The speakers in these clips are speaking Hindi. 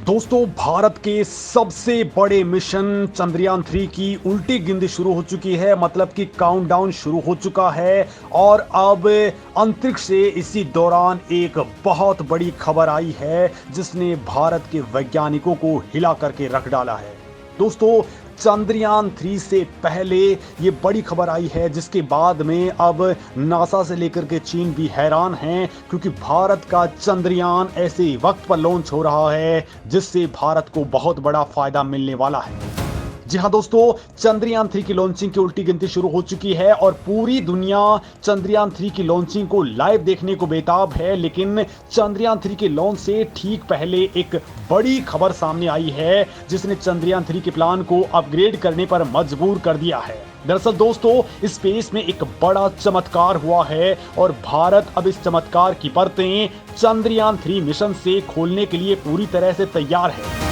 दोस्तों, भारत के सबसे बड़े मिशन चंद्रयान 3 की उल्टी गिनती शुरू हो चुकी है। मतलब कि काउंटडाउन शुरू हो चुका है और अब अंतरिक्ष से इसी दौरान एक बहुत बड़ी खबर आई है जिसने भारत के वैज्ञानिकों को हिला करके रख डाला है। दोस्तों, चंद्रयान 3 से पहले ये बड़ी खबर आई है जिसके बाद में अब नासा से लेकर के चीन भी हैरान हैं, क्योंकि भारत का चंद्रयान ऐसे वक्त पर लॉन्च हो रहा है जिससे भारत को बहुत बड़ा फायदा मिलने वाला है। जी हाँ दोस्तों, चंद्रयान 3 की लॉन्चिंग की उल्टी गिनती शुरू हो चुकी है और पूरी दुनिया चंद्रयान 3 की लॉन्चिंग को लाइव देखने को बेताब है। लेकिन चंद्रयान 3 के लॉन्च से ठीक पहले एक बड़ी खबर सामने आई है जिसने चंद्रयान 3 के प्लान को अपग्रेड करने पर मजबूर कर दिया है। दरअसल दोस्तों, स्पेस में एक बड़ा चमत्कार हुआ है और भारत अब इस चमत्कार की परतें चंद्रयान 3 मिशन से खोलने के लिए पूरी तरह से तैयार है।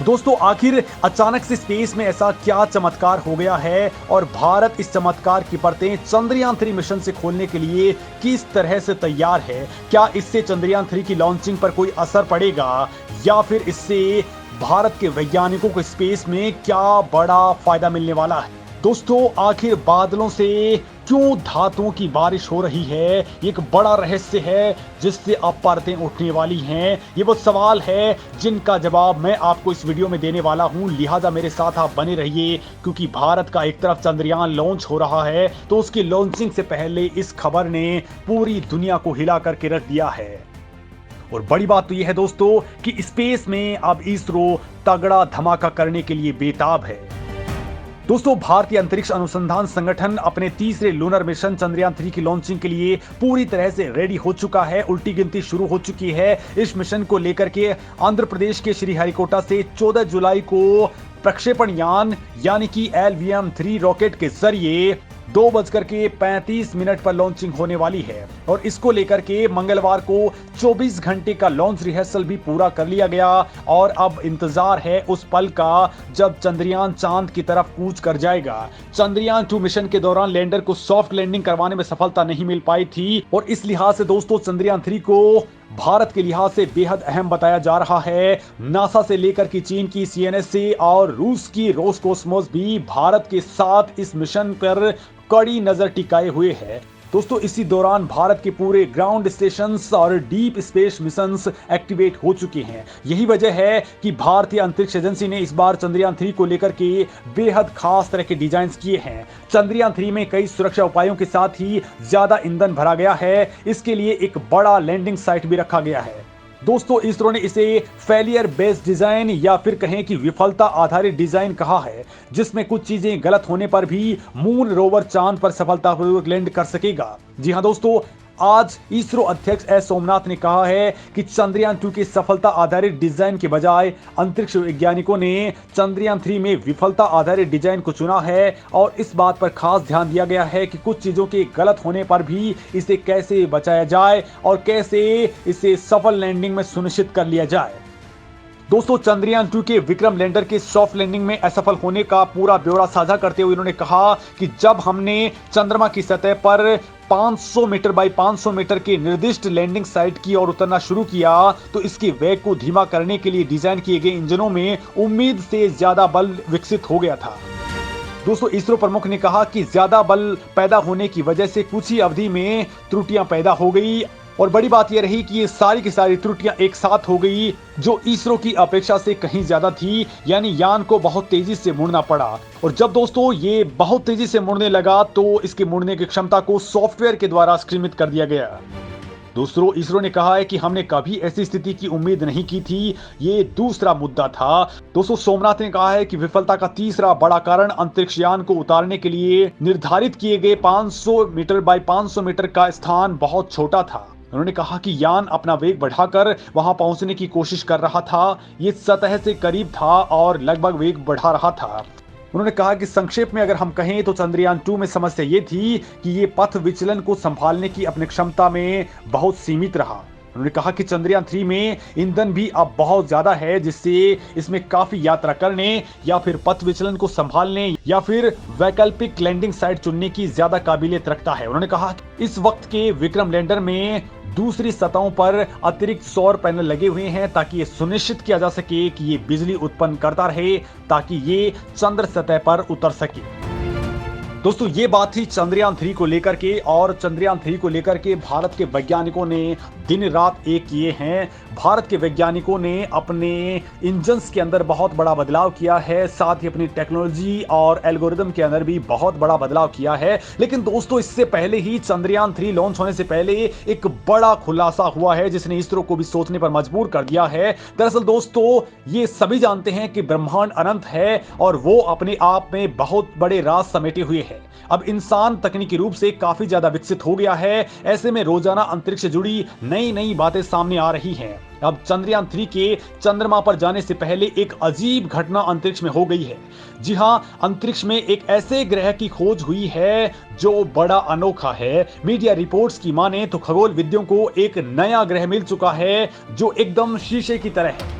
दोस्तों, आखिर अचानक से स्पेस में ऐसा क्या चमत्कार हो गया है और भारत इस चमत्कार की परतें चंद्रयान 3 मिशन से खोलने के लिए किस तरह से तैयार है? क्या इससे चंद्रयान 3 की लॉन्चिंग पर कोई असर पड़ेगा या फिर इससे भारत के वैज्ञानिकों को स्पेस में क्या बड़ा फायदा मिलने वाला है? दोस्तों, आखिर बादलों से क्यों धातुओं की बारिश हो रही है, एक बड़ा रहस्य है जिससे अब परतें उठने वाली हैं। ये वो सवाल है जिनका जवाब मैं आपको इस वीडियो में देने वाला हूं, लिहाजा मेरे साथ आप बने रहिए, क्योंकि भारत का एक तरफ चंद्रयान लॉन्च हो रहा है तो उसकी लॉन्चिंग से पहले इस खबर ने पूरी दुनिया को हिला करके रख दिया है। और बड़ी बात तो यह है दोस्तों कि स्पेस में अब इसरो तगड़ा धमाका करने के लिए बेताब है। दोस्तों, भारतीय अंतरिक्ष अनुसंधान संगठन अपने तीसरे लूनर मिशन चंद्रयान 3 की लॉन्चिंग के लिए पूरी तरह से रेडी हो चुका है। उल्टी गिनती शुरू हो चुकी है। इस मिशन को लेकर के आंध्र प्रदेश के श्रीहरिकोटा से 14 जुलाई को प्रक्षेपण यान यानी कि LVM-3 रॉकेट के जरिए 2:35 पर लॉन्चिंग होने वाली है और इसको लेकर के मंगलवार को 24 घंटे का लॉन्च रिहर्सल भी पूरा कर लिया गया और अब इंतजार है उस पल का जब चंद्रयान चांद की तरफ कूच कर जाएगा। चंद्रयान 2 मिशन के दौरान लैंडर को सॉफ्ट लैंडिंग करवाने में सफलता नहीं मिल पाई थी और इस लिहाज से दोस्तों चंद्रयान 3 को भारत के लिहाज से बेहद अहम बताया जा रहा है। नासा से लेकर की चीन की CNSA और रूस की रोसकोसमोस भी भारत के साथ इस मिशन पर कड़ी नजर टिकाए हुए है। दोस्तों, इसी दौरान भारत के पूरे ग्राउंड स्टेशंस और डीप स्पेस मिशंस एक्टिवेट हो चुके हैं। यही वजह है कि भारतीय अंतरिक्ष एजेंसी ने इस बार चंद्रयान 3 को लेकर के बेहद खास तरह के डिजाइन किए हैं। चंद्रयान 3 में कई सुरक्षा उपायों के साथ ही ज्यादा ईंधन भरा गया है। इसके लिए एक बड़ा लैंडिंग साइट भी रखा गया है। दोस्तों, इसरो ने इसे फेलियर बेस्ड डिजाइन या फिर कहें कि विफलता आधारित डिजाइन कहा है, जिसमें कुछ चीजें गलत होने पर भी मून रोवर चांद पर सफलतापूर्वक लैंड कर सकेगा। जी हां दोस्तों, आज इसरो अध्यक्ष एस सोमनाथ ने कहा है कि चंद्रयान 2 की सफलता आधारित डिजाइन के बजाय अंतरिक्ष वैज्ञानिकों ने चंद्रयान 3 में विफलता आधारित डिजाइन को चुना है और इस बात पर खास ध्यान दिया गया है कि कुछ चीजों के गलत होने पर भी इसे कैसे बचाया जाए और कैसे इसे सफल लैंडिंग में सुनिश्चित कर लिया जाए। दोस्तों, चंद्रयान 2 के विक्रम लैंडर के सॉफ्ट लैंडिंग में असफल होने का पूरा ब्यौरा साझा करते हुए उन्होंने कहा कि जब हमने चंद्रमा की सतह पर 500 मीटर बाई 500 मीटर के निर्दिष्ट लैंडिंग साइट की ओर उतरना शुरू किया तो इसके वेग को धीमा करने के लिए डिजाइन किए गए इंजनों में उम्मीद से ज्यादा बल विकसित हो गया था। दोस्तों, इसरो प्रमुख ने कहा कि ज्यादा बल पैदा होने की वजह से कुछ ही अवधि में त्रुटियां पैदा हो गई और बड़ी बात यह रही कि ये सारी की सारी त्रुटियां एक साथ हो गई जो इसरो की अपेक्षा से कहीं ज्यादा थी, यानी यान को बहुत तेजी से मुड़ना पड़ा। और जब दोस्तों ये बहुत तेजी से मुड़ने लगा तो इसके मुड़ने की क्षमता को सॉफ्टवेयर के द्वारा सीमित कर दिया गया। दोस्तों, इसरो ने कहा है कि हमने कभी ऐसी स्थिति की उम्मीद नहीं की थी। ये दूसरा मुद्दा था। दोस्तों, सोमनाथ ने कहा है कि विफलता का तीसरा बड़ा कारण अंतरिक्ष यान को उतारने के लिए निर्धारित किए गए 500 मीटर बाई 500 मीटर का स्थान बहुत छोटा था। उन्होंने कहा कि यान अपना वेग बढ़ाकर वहां पहुंचने की कोशिश कर रहा था। ये सतह से करीब था और लगभग वेग बढ़ा रहा था। उन्होंने कहा कि संक्षेप में अगर हम कहें तो चंद्रयान 2 में समस्या ये थी कि ये पथ विचलन को संभालने की अपनी क्षमता में बहुत सीमित रहा। उन्होंने कहा कि चंद्रयान 3 में ईंधन भी अब बहुत ज्यादा है, जिससे इसमें काफी यात्रा करने या फिर पथ विचलन को संभालने या फिर वैकल्पिक लैंडिंग साइट चुनने की ज्यादा काबिलियत रखता है। उन्होंने कहा कि इस वक्त के विक्रम लैंडर में दूसरी सतहों पर अतिरिक्त सौर पैनल लगे हुए हैं ताकि ये सुनिश्चित किया जा सके कि ये बिजली उत्पन्न करता रहे ताकि ये चंद्र सतह पर उतर सके। दोस्तों ये बात थी चंद्रयान 3 को लेकर के, और चंद्रयान 3 को लेकर के भारत के वैज्ञानिकों ने दिन रात एक किए हैं। भारत के वैज्ञानिकों ने अपने इंजन्स के अंदर बहुत बड़ा बदलाव किया है, साथ ही अपनी टेक्नोलॉजी और एल्गोरिदम के अंदर भी बहुत बड़ा बदलाव किया है। लेकिन दोस्तों इससे पहले ही चंद्रयान 3 लॉन्च होने से पहले एक बड़ा खुलासा हुआ है जिसने इसरो को भी सोचने पर मजबूर कर दिया है। दरअसल दोस्तों ये सभी जानते हैं कि ब्रह्मांड अनंत है और वो अपने आप में बहुत बड़े राज समेटे हुए है। अब इंसान तकनीकी रूप से काफी ज्यादा विकसित हो गया है, ऐसे में रोजाना अंतरिक्ष से जुड़ी नई नई बातें सामने आ रही हैं। अब चंद्रयान 3 के चंद्रमा पर जाने से पहले एक अजीब घटना अंतरिक्ष में हो गई है। जी हां, अंतरिक्ष में एक ऐसे ग्रह की खोज हुई है जो बड़ा अनोखा है। मीडिया रिपोर्ट्स की माने तो खगोल विद्यों को एक नया ग्रह मिल चुका है जो एकदम शीशे की तरह है।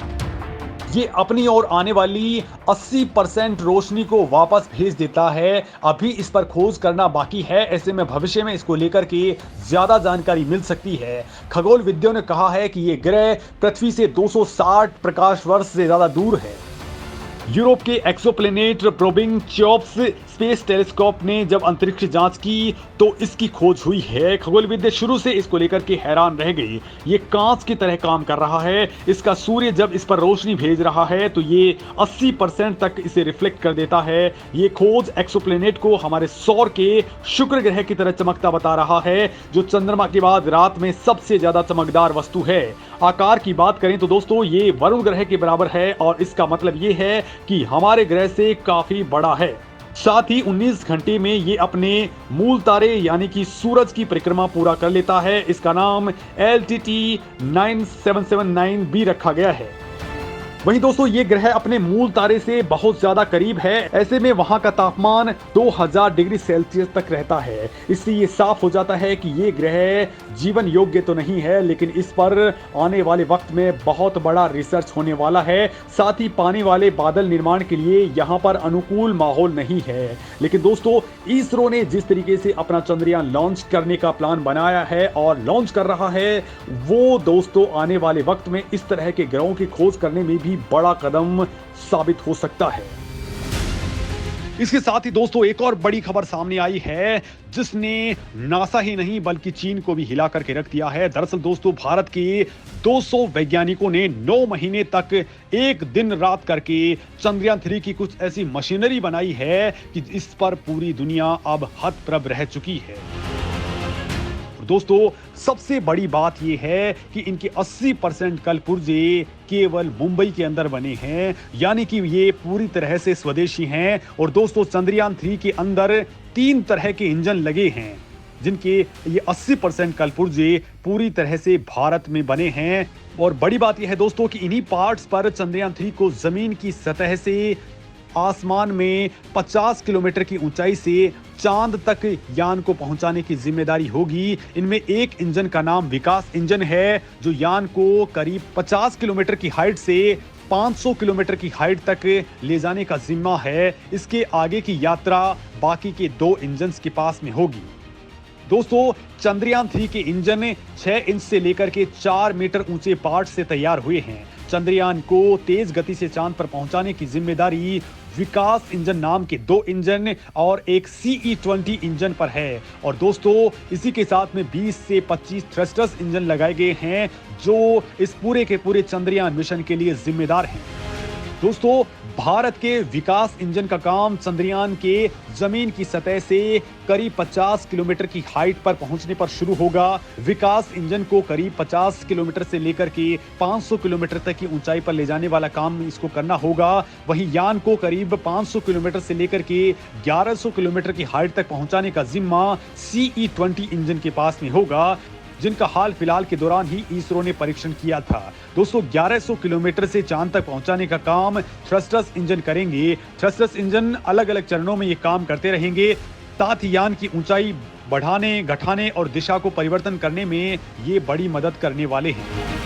ये अपनी ओर आने वाली 80% रोशनी को वापस भेज देता है। अभी इस पर खोज करना बाकी है, ऐसे में भविष्य में इसको लेकर के ज्यादा जानकारी मिल सकती है। खगोल विद्यों ने कहा है कि ये ग्रह पृथ्वी से 260 प्रकाश वर्ष से ज्यादा दूर है। यूरोप के exoplanet probing chops space telescope ने जब अंतरिक्ष जांच की तो इसकी खोज हुई है। खगोलविद शुरू से इसको लेकर के हैरान रह गई। ये कांच की तरह काम कर रहा है। इसका सूर्य जब इस पर रोशनी भेज रहा है तो ये 80% तक इसे रिफ्लेक्ट कर देता है। ये खोज एक्सोप्लैनेट को हमारे सौर के शुक्र ग्रह की तरह चमकता बता रहा है, जो चंद्रमा के बाद रात में सबसे ज्यादा चमकदार वस्तु है। आकार की बात करें तो दोस्तों ये वरुण ग्रह के बराबर है और इसका मतलब ये है कि हमारे ग्रह से काफी बड़ा है। साथ ही 19 घंटे में ये अपने मूल तारे यानी कि सूरज की परिक्रमा पूरा कर लेता है। इसका नाम LTT 9779 भी रखा गया है। वहीं दोस्तों ये ग्रह अपने मूल तारे से बहुत ज्यादा करीब है, ऐसे में वहां का तापमान 2000 डिग्री सेल्सियस तक रहता है। इससे ये साफ हो जाता है कि ये ग्रह जीवन योग्य तो नहीं है, लेकिन इस पर आने वाले वक्त में बहुत बड़ा रिसर्च होने वाला है। साथ ही पानी वाले बादल निर्माण के लिए यहाँ पर अनुकूल माहौल नहीं है। लेकिन दोस्तों इसरो ने जिस तरीके से अपना चंद्रयान लॉन्च करने का प्लान बनाया है और लॉन्च कर रहा है, वो दोस्तों आने वाले वक्त में इस तरह के ग्रहों की खोज करने में भी बड़ा कदम साबित हो सकता है। इसके साथ ही दोस्तों एक और बड़ी खबर सामने आई है जिसने नासा ही नहीं बल्कि चीन को भी हिला करके रख दिया है। दरअसल दोस्तों भारत के 200 वैज्ञानिकों ने 9 महीने तक एक दिन रात करके चंद्रयान 3 की कुछ ऐसी मशीनरी बनाई है कि इस पर पूरी दुनिया अब हतप्रभ रह चुकी है। दोस्तों सबसे बड़ी बात यह है कि इनके 80% कलपुर्जे केवल मुंबई के अंदर बने हैं, यानी कि ये पूरी तरह से स्वदेशी हैं। और दोस्तों चंद्रयान 3 के अंदर 3 तरह के इंजन लगे हैं जिनके ये 80% कलपुर्जे पूरी तरह से भारत में बने हैं। और बड़ी बात यह है दोस्तों कि इन्हीं पार्ट्स पर चंद्रयान 3 को जमीन की सतह से आसमान में 50 किलोमीटर की ऊंचाई से चांद तक यान को पहुंचाने की जिम्मेदारी होगी। इनमें एक इंजन का नाम विकास इंजन है जो यान को करीब 50 किलोमीटर की हाइट से 500 किलोमीटर की हाइट तक ले जाने का जिम्मा है। इसके आगे की यात्रा बाकी के 2 इंजन के पास में होगी। दोस्तों चंद्रयान 3 के इंजन 6 इंच से लेकर के 4 मीटर ऊंचे पार्ट से तैयार हुए हैं। चंद्रयान को तेज गति से चांद पर पहुंचाने की जिम्मेदारी विकास इंजन नाम के 2 इंजन और एक CE-20 इंजन पर है। और दोस्तों इसी के साथ में 20 से 25 थ्रस्टर्स इंजन लगाए गए हैं जो इस पूरे के पूरे चंद्रयान मिशन के लिए जिम्मेदार हैं। दोस्तों भारत के विकास इंजन का काम चंद्रयान के जमीन की सतह से करीब 50 किलोमीटर की हाइट पर पहुंचने पर शुरू होगा। विकास इंजन को करीब 50 किलोमीटर से लेकर के 500 किलोमीटर तक की ऊंचाई पर ले जाने वाला काम इसको करना होगा। वहीं यान को करीब 500 किलोमीटर से लेकर के 1100 किलोमीटर की हाइट तक पहुंचाने का जिम्मा CE-20 इंजन के पास में होगा, जिनका हाल फिलहाल के दौरान ही इसरो ने परीक्षण किया था। दोस्तों 1100 किलोमीटर से चांद तक पहुंचाने का काम थ्रस्टर्स इंजन करेंगे। थ्रस्टर्स इंजन अलग अलग चरणों में ये काम करते रहेंगे। साथ ही यान की ऊंचाई बढ़ाने, घटाने और दिशा को परिवर्तन करने में ये बड़ी मदद करने वाले हैं।